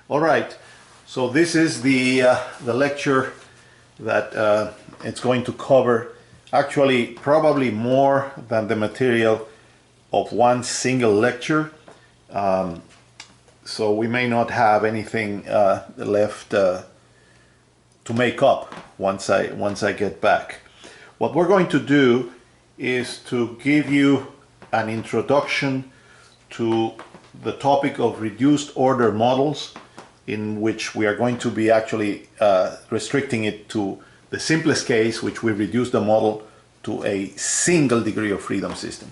All right, so this is the lecture that it's going to cover, actually probably more than the material of one single lecture. So we may not have anything left to make up once I get back. What we're going to do is to give you an introduction to the topic of reduced order models, in which we are going to be actually restricting it to the simplest case, which we reduce the model to a single degree of freedom system.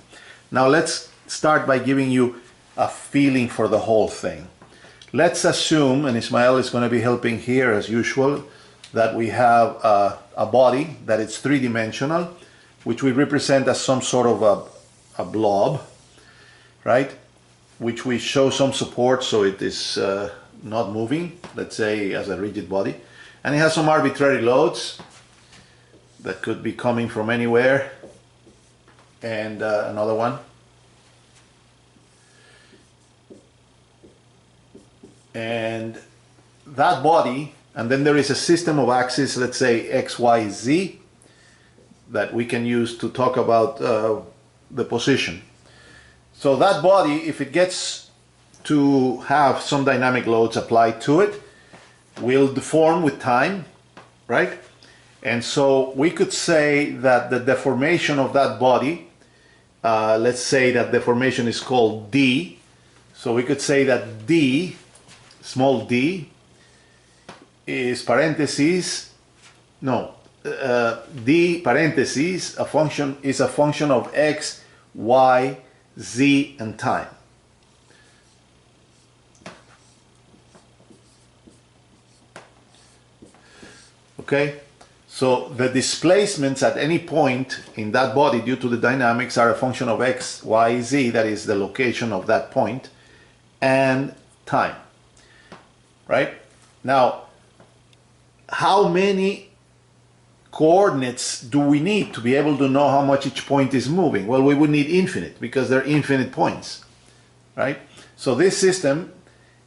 Now let's start by giving you a feeling for the whole thing. Let's assume, and Ismael is going to be helping here as usual, that we have a body that is three-dimensional, which we represent as some sort of a blob, right? Which we show some support so it is not moving, let's say as a rigid body. And it has some arbitrary loads that could be coming from anywhere. And another one. And that body, and then there is a system of axes, let's say X, Y, Z, that we can use to talk about the position. So that body, if it gets to have some dynamic loads applied to it, will deform with time, right? And so we could say that the deformation of that body, let's say that deformation is called D. So we could say that D, small d, is parentheses, no, d parentheses, is a function of x, y, z, and time. Okay, so the displacements at any point in that body due to the dynamics are a function of x, y, z, that is the location of that point, and time, right? Now, how many coordinates do we need to be able to know how much each point is moving? Well, we would need infinite, because there are infinite points, right? So this system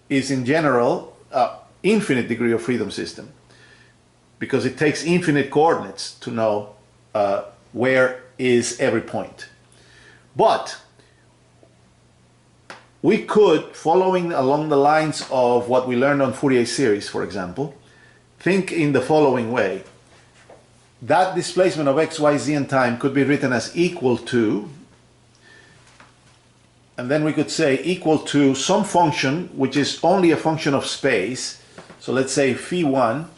is in general an infinite degree of freedom system, because it takes infinite coordinates to know where is every point. But we could, following along the lines of what we learned on Fourier series, for example, think in the following way. That displacement of x, y, z, and time could be written as equal to, and then we could say equal to some function which is only a function of space. So let's say phi1,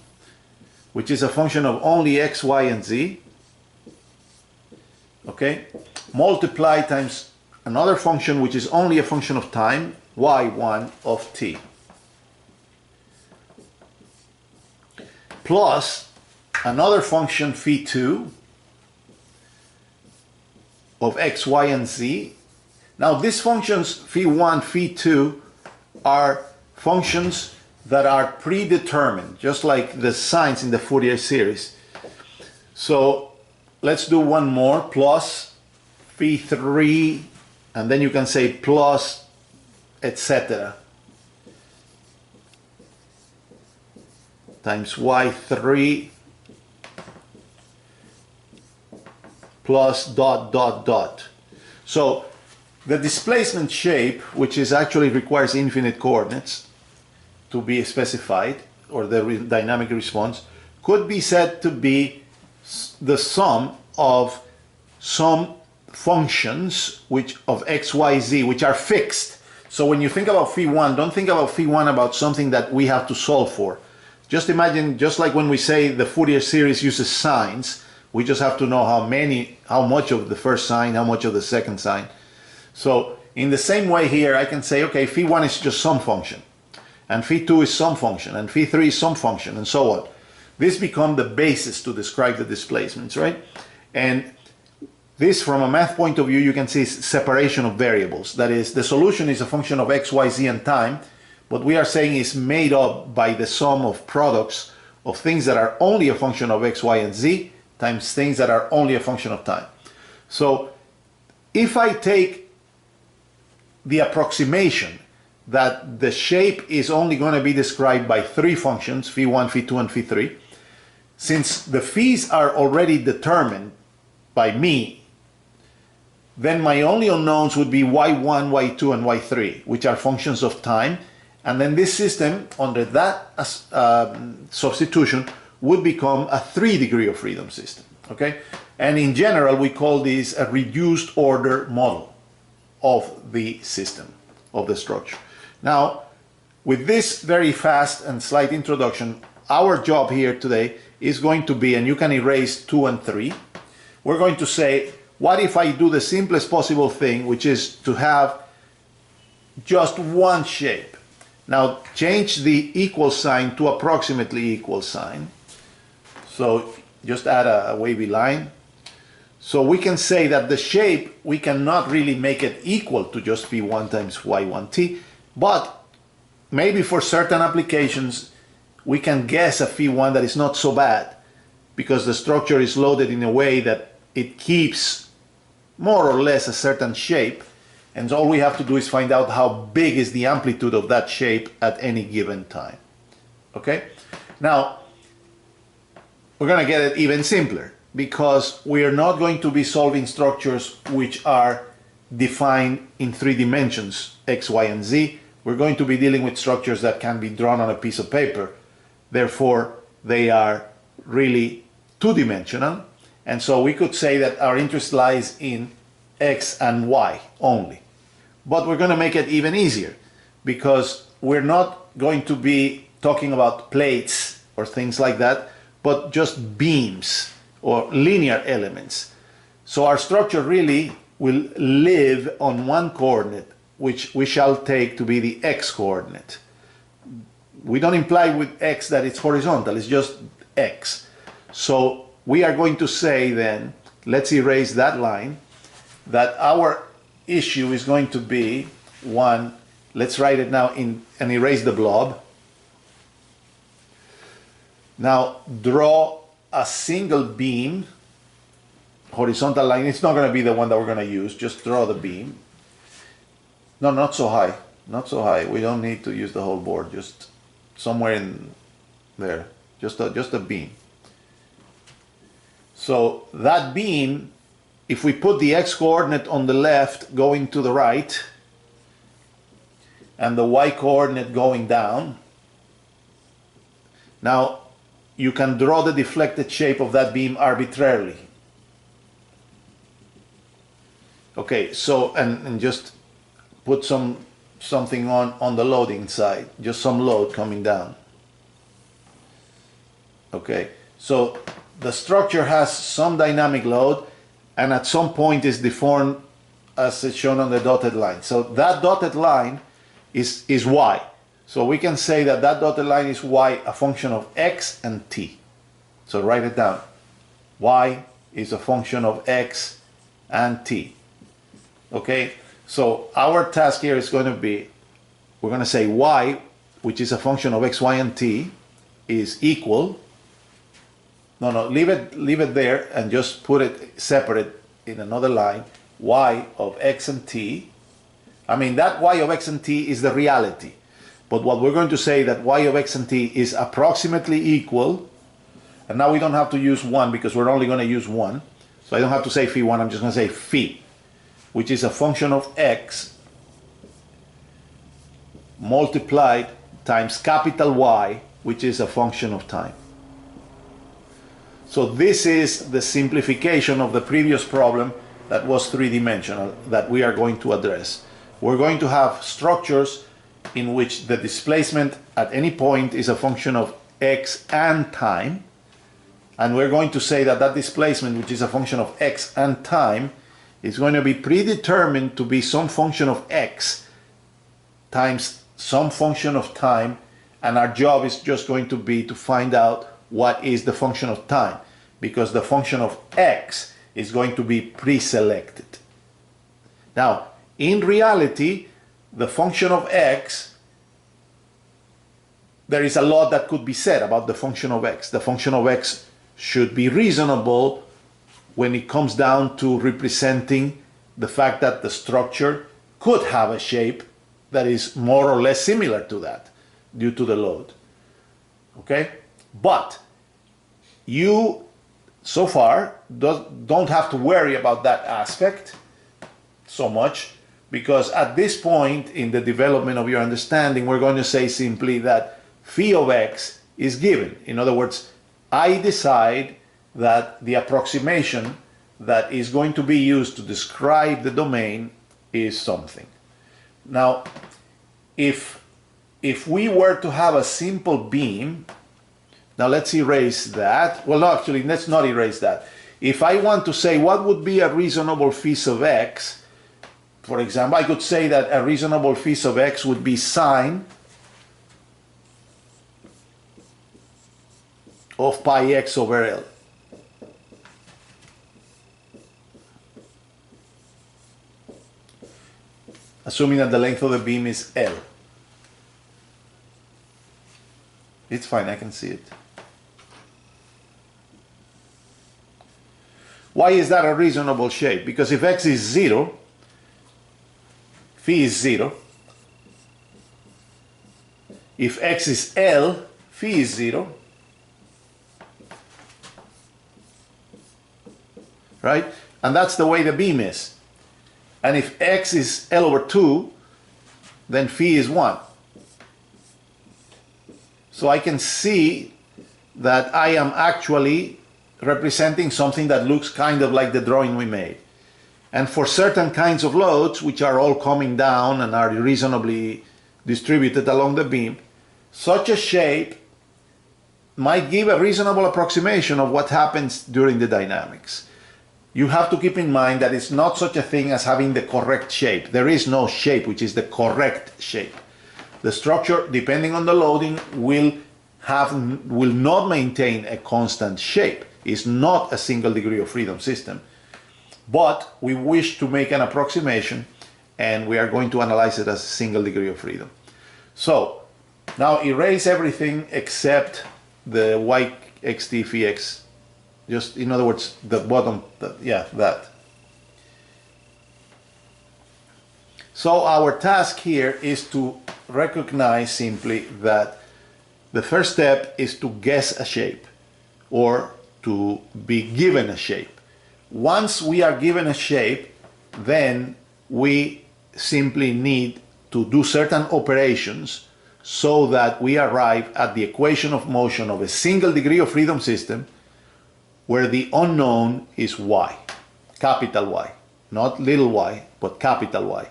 which is a function of only x, y, and z, okay, multiply times another function which is only a function of time, y1 of t, plus another function phi2 of x, y, and z. Now these functions phi1, phi2 are functions that are predetermined, just like the signs in the Fourier series. So let's do one more, plus phi3, and then you can say plus, etc. times y3 plus dot dot dot. So the displacement shape, which is actually requires infinite coordinates to be specified, or the dynamic response, could be said to be the sum of some functions which of x, y, z, which are fixed. So when you think about phi1, don't think about phi1 about something that we have to solve for. Just imagine, just like when we say the Fourier series uses signs, we just have to know how much of the first sign, how much of the second sign. So in the same way here, I can say, okay, phi1 is just some function, and phi2 is some function, and phi3 is some function, and so on. This becomes the basis to describe the displacements, right? And this, from a math point of view, you can see separation of variables. That is, the solution is a function of x, y, z, and time. What we are saying is made up by the sum of products of things that are only a function of x, y, and z times things that are only a function of time. So if I take the approximation that the shape is only going to be described by three functions, phi1, phi2, and phi3. Since the phis are already determined by me, then my only unknowns would be y1, y2, and y3, which are functions of time. And then this system, under that substitution, would become a 3-degree of freedom system. Okay? And in general, we call this a reduced order model of the system, of the structure. Now, with this very fast and slight introduction, our job here today is going to be, and you can erase 2 and 3, we're going to say, what if I do the simplest possible thing, which is to have just one shape? Now, change the equal sign to approximately equal sign. So just add a wavy line. So we can say that the shape, we cannot really make it equal to just phi1 times y1t, but maybe for certain applications, we can guess a phi1 that is not so bad, because the structure is loaded in a way that it keeps more or less a certain shape, and all we have to do is find out how big is the amplitude of that shape at any given time. Okay? Now, we're going to get it even simpler, because we are not going to be solving structures which are defined in 3 dimensions, x, y, and z. We're going to be dealing with structures that can be drawn on a piece of paper. Therefore, they are really 2-dimensional. And so we could say that our interest lies in x and y only. But we're going to make it even easier, because we're not going to be talking about plates or things like that, but just beams or linear elements. So our structure really will live on one coordinate, which we shall take to be the x coordinate. We don't imply with x that it's horizontal, it's just x. So we are going to say then, let's erase that line, that our issue is going to be one, let's write it now in and erase the blob. Now draw a single beam, horizontal line. It's not going to be the one that we're going to use, just draw the beam. No, not so high, not so high. We don't need to use the whole board, just somewhere in there, just a beam. So that beam, if we put the x coordinate on the left going to the right and the y coordinate going down, now you can draw the deflected shape of that beam arbitrarily. Okay, so and just put something on the loading side, just some load coming down. Okay, so the structure has some dynamic load, and at some point is deformed as it's shown on the dotted line. So that dotted line is y. So we can say that that dotted line is y, a function of x and t. So write it down. Y is a function of x and t. Okay, so our task here is going to be, we're going to say y, which is a function of x, y, and t, is equal. No, leave it there and just put it separate in another line. Y of x and t. I mean, that y of x and t is the reality. But what we're going to say that y of x and t is approximately equal, and now we don't have to use 1 because we're only going to use 1. So I don't have to say phi1, I'm just going to say phi, which is a function of x multiplied times capital Y, which is a function of time. So this is the simplification of the previous problem that was 3-dimensional that we are going to address. We're going to have structures in which the displacement at any point is a function of x and time, and we're going to say that that displacement, which is a function of x and time, is going to be predetermined to be some function of x times some function of time, and our job is just going to be to find out what is the function of time, because the function of x is going to be pre-selected. Now, in reality, the function of x, there is a lot that could be said about the function of x. The function of x should be reasonable when it comes down to representing the fact that the structure could have a shape that is more or less similar to that due to the load. Okay? But you, so far, don't have to worry about that aspect so much, because at this point in the development of your understanding, we're going to say simply that phi of x is given. In other words, I decide that the approximation that is going to be used to describe the domain is something. Now, if we were to have a simple beam, now let's erase that. Well, no, actually, let's not erase that. If I want to say what would be a reasonable phi of x, for example, I could say that a reasonable phi of x would be sine of pi x over L. Assuming that the length of the beam is L. It's fine, I can see it. Why is that a reasonable shape? Because if x is 0, phi is 0. If x is L, phi is 0. Right? And that's the way the beam is. And if x is L over 2, then phi is 1. So I can see that I am actually representing something that looks kind of like the drawing we made. And for certain kinds of loads, which are all coming down and are reasonably distributed along the beam, such a shape might give a reasonable approximation of what happens during the dynamics. You have to keep in mind that it's not such a thing as having the correct shape. There is no shape which is the correct shape. The structure, depending on the loading, will not maintain a constant shape. It's not a single degree of freedom system. But we wish to make an approximation, and we are going to analyze it as a single degree of freedom. So now erase everything except the yxt phi x. Just, in other words, the bottom, that. So our task here is to recognize simply that the first step is to guess a shape, or to be given a shape. Once we are given a shape, then we simply need to do certain operations so that we arrive at the equation of motion of a single degree of freedom system where the unknown is y, capital Y, not little y, but capital Y.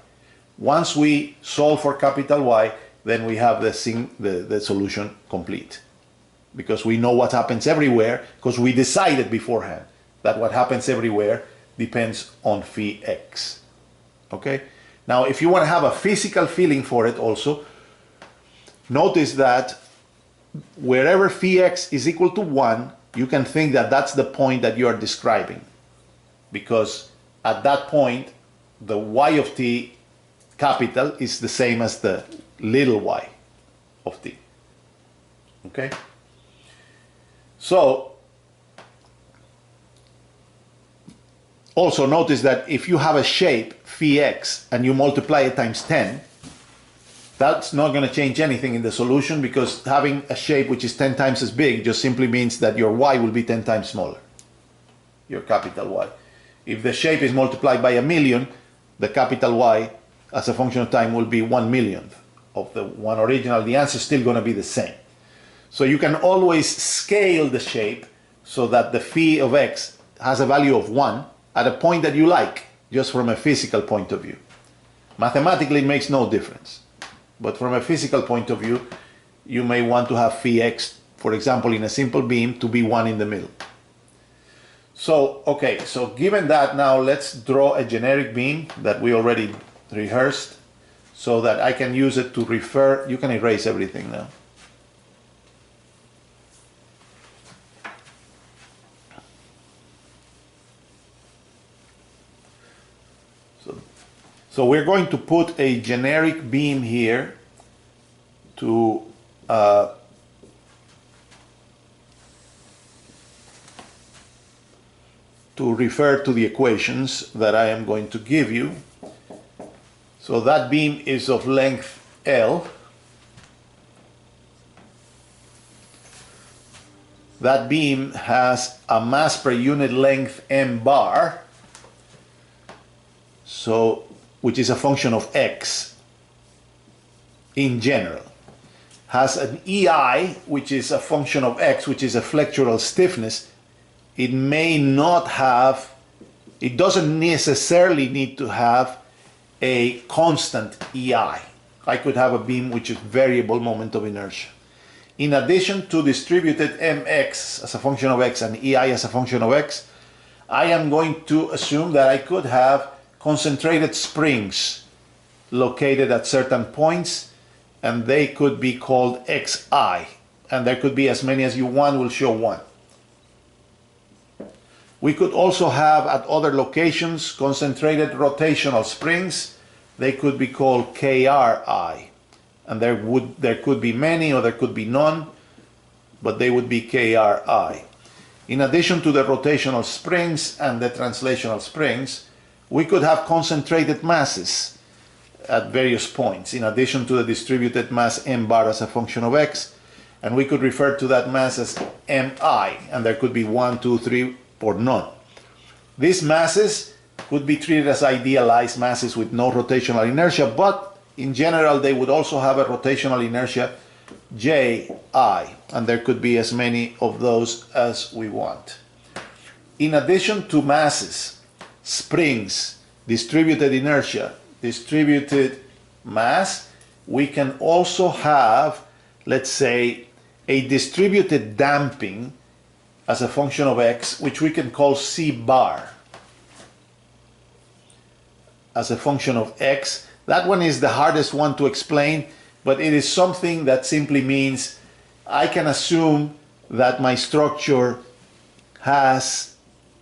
Once we solve for capital Y, then we have the solution complete, because we know what happens everywhere, because we decided beforehand that what happens everywhere depends on phi x. Okay? Now, if you want to have a physical feeling for it also, notice that wherever phi x is equal to 1, you can think that that's the point that you are describing, because at that point the y of t capital is the same as the little y of t. Okay? So also notice that if you have a shape phi x and you multiply it times 10, that's not going to change anything in the solution, because having a shape which is 10 times as big just simply means that your y will be 10 times smaller, your capital Y. If the shape is multiplied by 1,000,000, the capital Y as a function of time will be 1,000,000th of the one original. The answer is still going to be the same. So you can always scale the shape so that the phi of x has a value of 1 at a point that you like, just from a physical point of view. Mathematically, it makes no difference. But from a physical point of view, you may want to have phi x, for example, in a simple beam, to be 1 in the middle. So, okay, so given that, now let's draw a generic beam that we already rehearsed, so that I can use it to refer. You can erase everything now. So we're going to put a generic beam here to refer to the equations that I am going to give you. So that beam is of length L. That beam has a mass per unit length m bar, so which is a function of x in general. Has an EI, which is a function of x, which is a flexural stiffness. It may not have, it doesn't necessarily need to have a constant EI. I could have a beam which is variable moment of inertia. In addition to distributed mx as a function of x and EI as a function of x, I am going to assume that I could have concentrated springs located at certain points, and they could be called xi, and there could be as many as you want. We'll show one. We could also have at other locations concentrated rotational springs. They could be called KRI, and there could be many or there could be none, but they would be KRI. In addition to the rotational springs and the translational springs, we could have concentrated masses at various points, in addition to the distributed mass m bar as a function of x, and we could refer to that mass as mi, and there could be 1, 2, 3, or none. These masses could be treated as idealized masses with no rotational inertia, but in general they would also have a rotational inertia ji, and there could be as many of those as we want. In addition to masses, springs, distributed inertia, distributed mass, we can also have, let's say, a distributed damping as a function of x, which we can call c bar as a function of x. That one is the hardest one to explain, but it is something that simply means I can assume that my structure has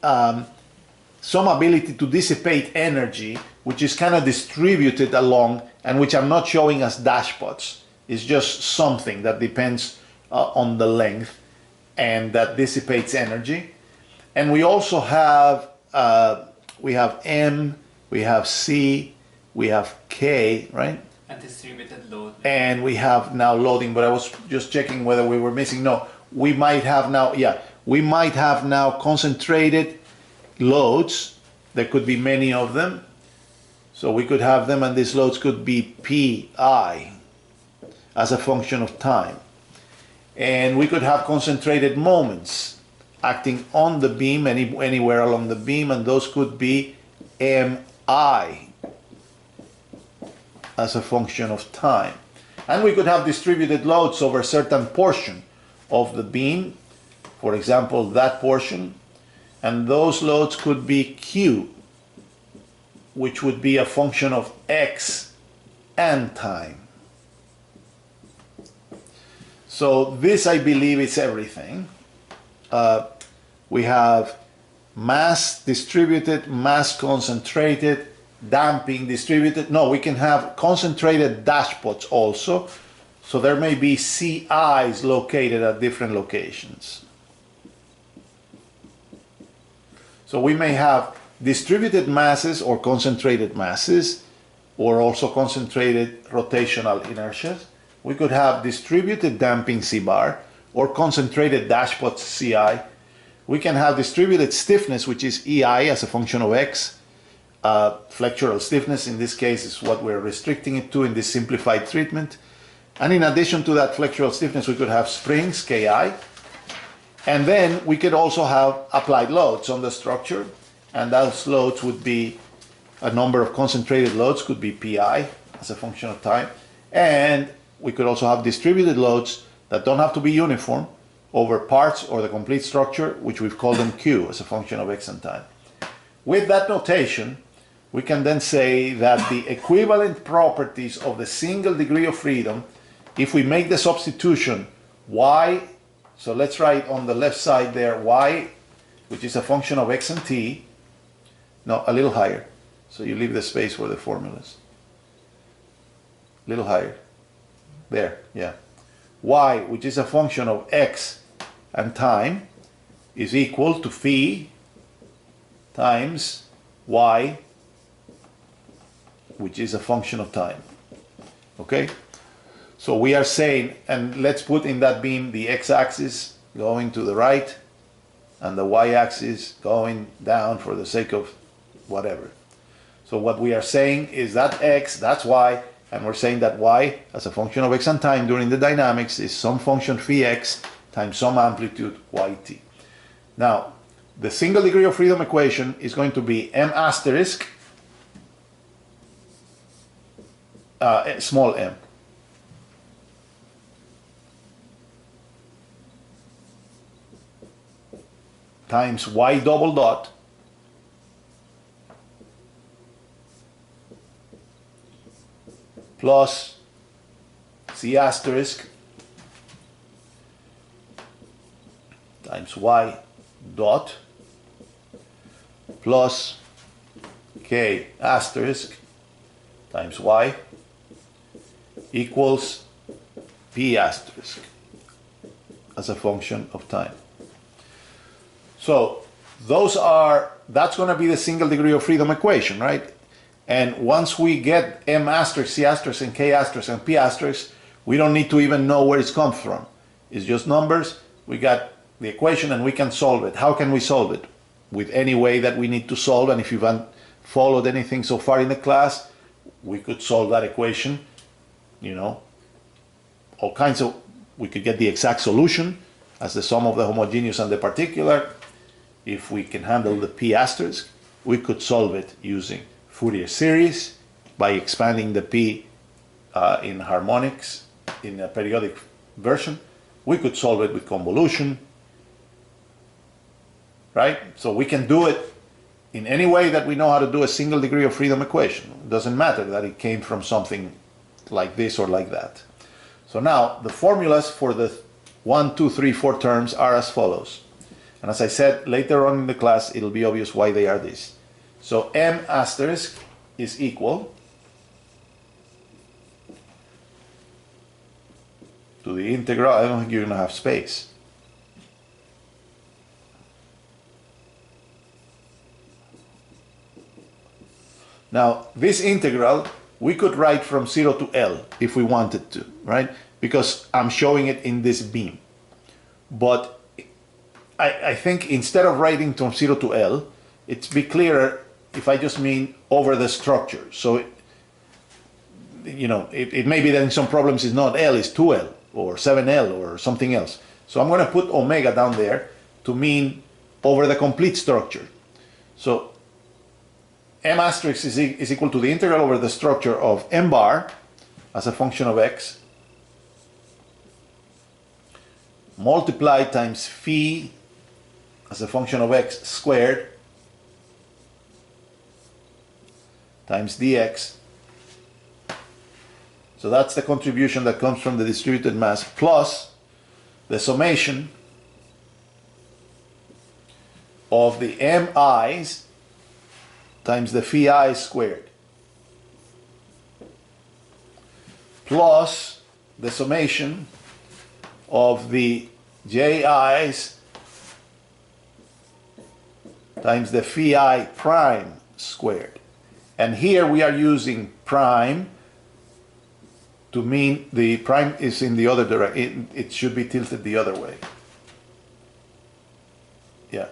some ability to dissipate energy, which is kind of distributed along, and which I'm not showing as dashpots. It's just something that depends on the length and that dissipates energy. And we also have we have M, we have C, we have K, right? And distributed load. And we have now loading, but I was just checking whether we were missing. No, we might have now, yeah, we might have now concentrated loads. There could be many of them. So we could have them, and these loads could be Pi as a function of time. And we could have concentrated moments acting on the beam, anywhere along the beam, and those could be Mi as a function of time. And we could have distributed loads over a certain portion of the beam, for example, that portion, and those loads could be Q, which would be a function of x and time. So this, I believe, is everything. We have mass distributed, mass concentrated, damping distributed. No, we can have concentrated dashpots also. So there may be CIs located at different locations. So we may have distributed masses or concentrated masses, or also concentrated rotational inertias. We could have distributed damping C bar or concentrated dashpots CI. We can have distributed stiffness, which is EI as a function of x. Flexural stiffness in this case is what we're restricting it to in this simplified treatment. And in addition to that flexural stiffness, we could have springs, Ki. And then we could also have applied loads on the structure. And those loads would be a number of concentrated loads, could be Pi as a function of time. And we could also have distributed loads that don't have to be uniform over parts or the complete structure, which we've called them Q as a function of x and time. With that notation, we can then say that the equivalent properties of the single degree of freedom, if we make the substitution y, so let's write on the left side there y, which is a function of x and t, no, a little higher, so you leave the space for the formulas. A little higher. There, yeah. Y, which is a function of x and time, is equal to phi times y which is a function of time. Okay? So we are saying, and let's put in that beam the x-axis going to the right and the y-axis going down for the sake of whatever. So what we are saying is that x, that's y, and we're saying that y as a function of x and time during the dynamics is some function phi x times some amplitude yt. Now, the single degree of freedom equation is going to be m asterisk small m times y double dot plus c asterisk times y dot plus k asterisk times y equals p asterisk as a function of time. So that's going to be the single degree of freedom equation, right? And once we get m asterisk, c asterisk, and k asterisk, and p asterisk, we don't need to even know where it's come from. It's just numbers. We got the equation and we can solve it. How can we solve it? With any way that we need to solve, and if you haven't followed anything so far in the class, we could solve that equation, you know, all kinds of, we could get the exact solution as the sum of the homogeneous and the particular. If we can handle the p asterisk, we could solve it using Fourier series by expanding the p in harmonics in a periodic version. We could solve it with convolution, right? So we can do it in any way that we know how to do a single degree of freedom equation. It doesn't matter that it came from something like this or like that. So now the formulas for the 1, 2, 3, 4 terms are as follows. And as I said, later on in the class, it'll be obvious why they are this. So m asterisk is equal to the integral. I don't think you're going to have space. Now, this integral, we could write from 0 to L if we wanted to, right? Because I'm showing it in this beam. But I think instead of writing from 0 to L, it's be clearer if I just mean over the structure. So, it may be that in some problems it's not L, it's 2L or 7L or something else. So I'm going to put omega down there to mean over the complete structure. So m asterisk is equal to the integral over the structure of m bar as a function of x multiplied times phi as a function of x squared times dx. So that's the contribution that comes from the distributed mass plus the summation of the mi's times the phi I squared plus the summation of the ji's times the phi I prime squared. And here we are using prime to mean the prime is in the other direction. It should be tilted the other way. Yeah.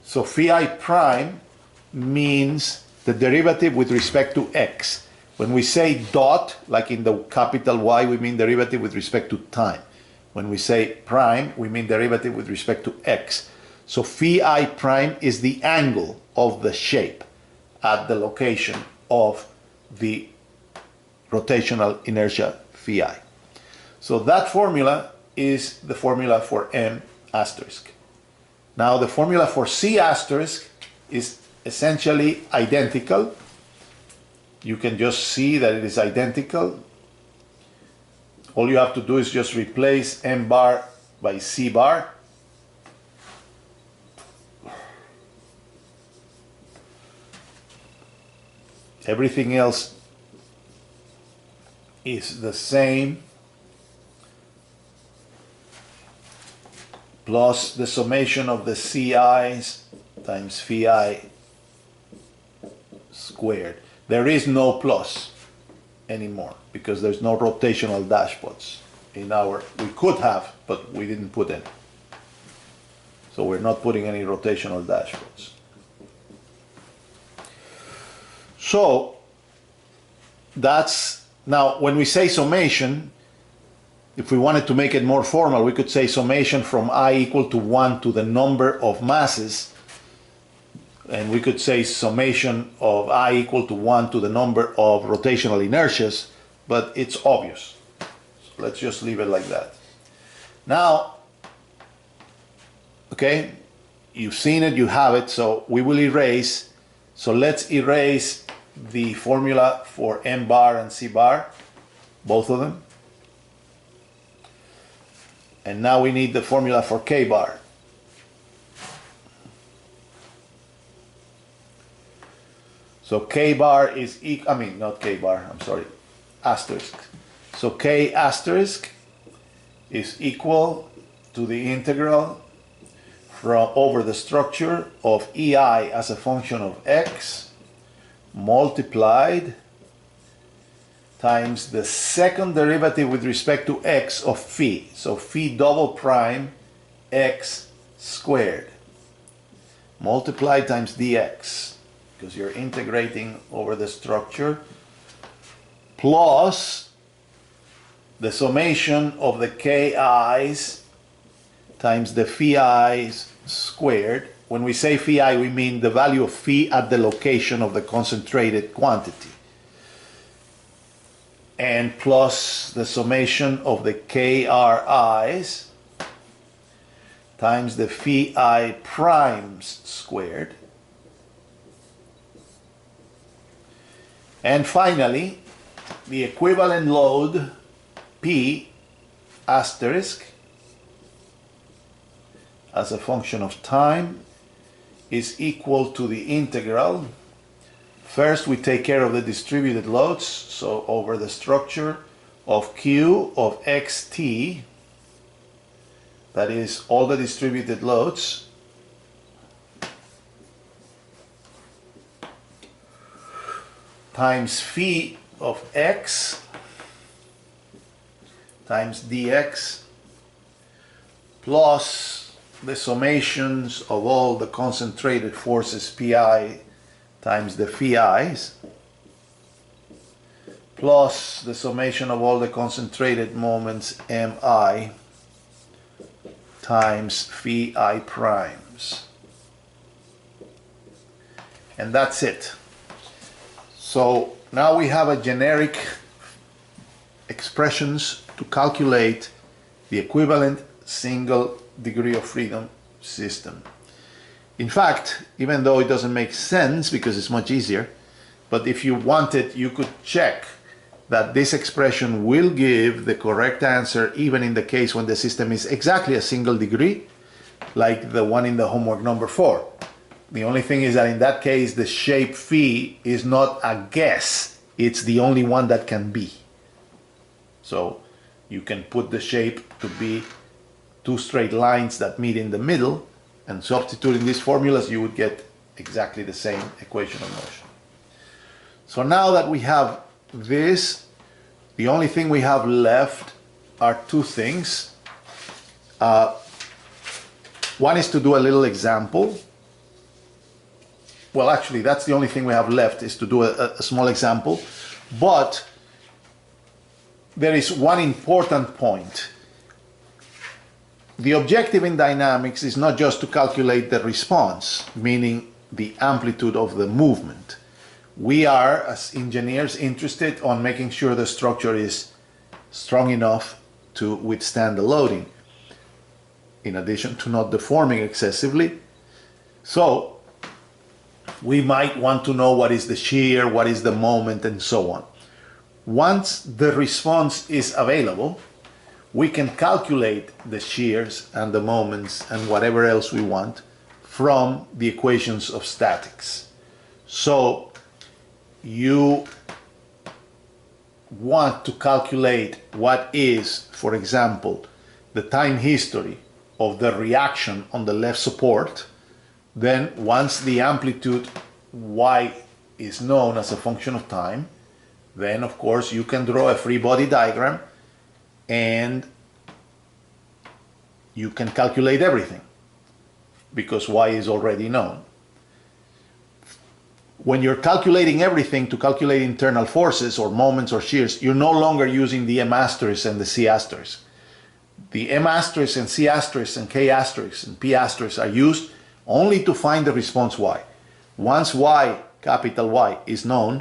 So phi I prime means the derivative with respect to x. When we say dot, like in the capital Y, we mean derivative with respect to time. When we say prime, we mean derivative with respect to x. So phi I prime is the angle of the shape at the location of the rotational inertia phi I. So that formula is the formula for m asterisk. Now the formula for c asterisk is essentially identical. You can just see that it is identical. All you have to do is just replace m bar by c bar. Everything else is the same, plus the summation of the ci's times phi I squared. There is no plus anymore because there's no rotational dashpots in our, we could have, but we didn't put any. So we're not putting any rotational dashpots. So that's, now when we say summation, if we wanted to make it more formal, we could say summation from I equal to 1 to the number of masses, and we could say summation of I equal to 1 to the number of rotational inertias, but it's obvious. So let's just leave it like that. Now, okay, you've seen it, you have it, so we will erase. So let's erase the formula for M bar and C bar, both of them. And now we need the formula for K bar. So K bar is, not K bar, I'm sorry, asterisk. So K asterisk is equal to the integral from over the structure of EI as a function of X multiplied times the second derivative with respect to X of phi. So phi double prime X squared multiplied times dx, because you're integrating over the structure, plus the summation of the KI's times the phi i's squared. When we say phi I, we mean the value of phi at the location of the concentrated quantity. And plus the summation of the KRI's times the phi I primes squared. And finally, the equivalent load P asterisk as a function of time is equal to the integral. First, we take care of the distributed loads, so over the structure of Q of xt, that is all the distributed loads, times phi of x times dx plus the summations of all the concentrated forces Pi times the phi i's plus the summation of all the concentrated moments Mi times phi I primes. And that's it. So now we have a generic expressions to calculate the equivalent single degree of freedom system. In fact, even though it doesn't make sense because it's much easier, but if you wanted, you could check that this expression will give the correct answer even in the case when the system is exactly a single degree, like the one in the homework number 4. The only thing is that in that case, the shape phi is not a guess, it's the only one that can be. So you can put the shape to be two straight lines that meet in the middle, and substituting these formulas, you would get exactly the same equation of motion. So now that we have this, the only thing we have left are two things. One is to do a little example. Well, actually, that's the only thing we have left, is to do a small example. But there is one important point. The objective in dynamics is not just to calculate the response, meaning the amplitude of the movement. We are, as engineers, interested on making sure the structure is strong enough to withstand the loading, in addition to not deforming excessively. So we might want to know what is the shear, what is the moment, and so on. Once the response is available, we can calculate the shears and the moments and whatever else we want from the equations of statics. So you want to calculate what is, for example, the time history of the reaction on the left support. Then once the amplitude y is known as a function of time, then of course you can draw a free body diagram and you can calculate everything because y is already known. When you're calculating everything to calculate internal forces or moments or shears, you're no longer using the M asterisk and the C asterisk. The M asterisk and C asterisk and K asterisk and P asterisk are used only to find the response y. Once y, capital Y, is known,